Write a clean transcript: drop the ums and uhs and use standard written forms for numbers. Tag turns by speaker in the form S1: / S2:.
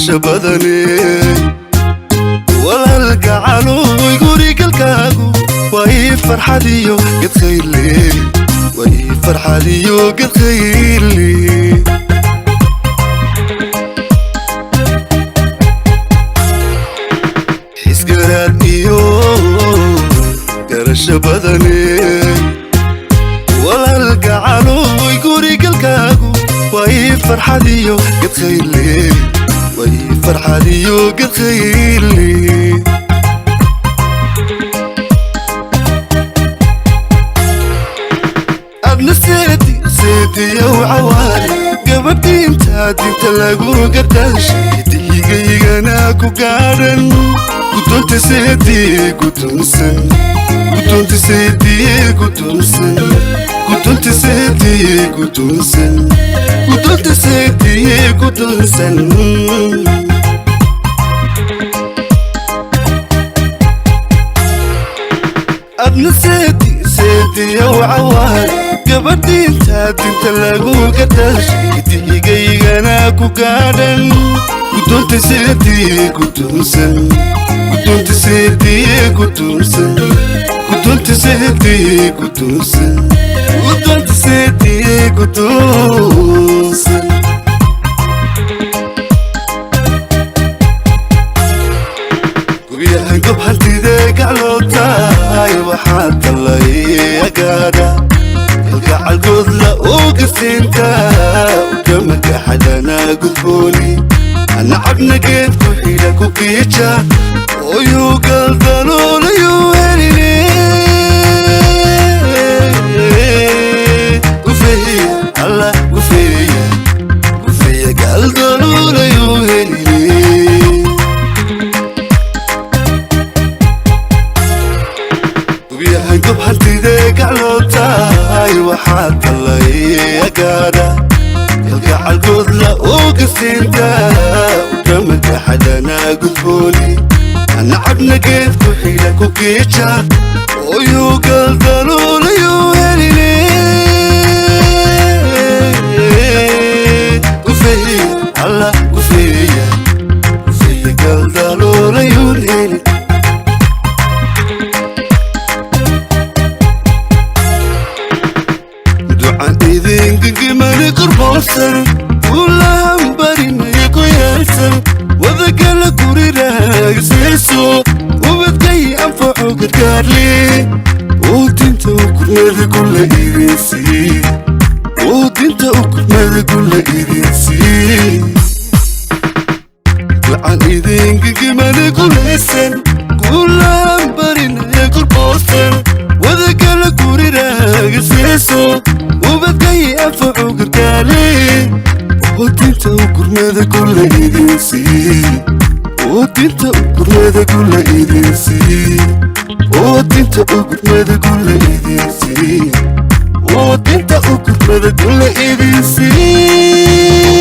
S1: garasho badane walaalka calooy gurigalkaagu way farxadiyo gad khayrle way farxadiyo gad khayrle isgaraad iyo garasho badane walaalka calooy gurigalkaagu way farxadiyo gad khayrle way farxadiyo gad khayrle adna seedi yow cawaale gabadhiinta dinta lagu gardaashay diigaygana ku gaadhan guddoonta seedi guddoonsan guddoonta seedi guddoonsan guddoonta seedi guddoonsan guddoonta seedi guddoonsan adna seedi yow cawaale gabadhiinta dinta lagu gardaashay diigaygana ku gaadhan guddoonta seedi guddoonsan guddoonta seedi guddoonsan guddoonta seedi guddoonsan guddoonta seedi guddoonsan guryahan gob hantida gaclootaay waxaa talay agaadha kalgacal godla oo gasinta udamaka xadana gudbooni anacabna geed ku xidha ku kiija ooyuu galdaloolayu heline gufeeya alla gufeeya gufeeya galdaloolayu heline guryahan gob hantida gaclootaay waxaa talay agaadha kalgacal godla oo gasinta udamaka xadana gudbooni anacabna geed ku xidha ku kiija ooyuu galdaloolayu heline gufeeya alla gufeeya gufeeya galdaloolayu heline gimani qurboonsan ulahan barinaya ku yeelsan wadagala guriraagisayso ubadkay anfaco gargaarle oo dinta u kurmada kula idinsiiy oo dinta u kurmada kula idinsiiy lacan idinka gimani gulaysan ulahan barinaya qurboonsan wadagala guriraagisayso ubadkay anfaco gargaarle oo dinta u kurmada kula idinsiiy oo dinta u kurmada kula idinsiiy oo dinta u kurmada kula idinsiiy oo dinta u kurmada kula idinsiiy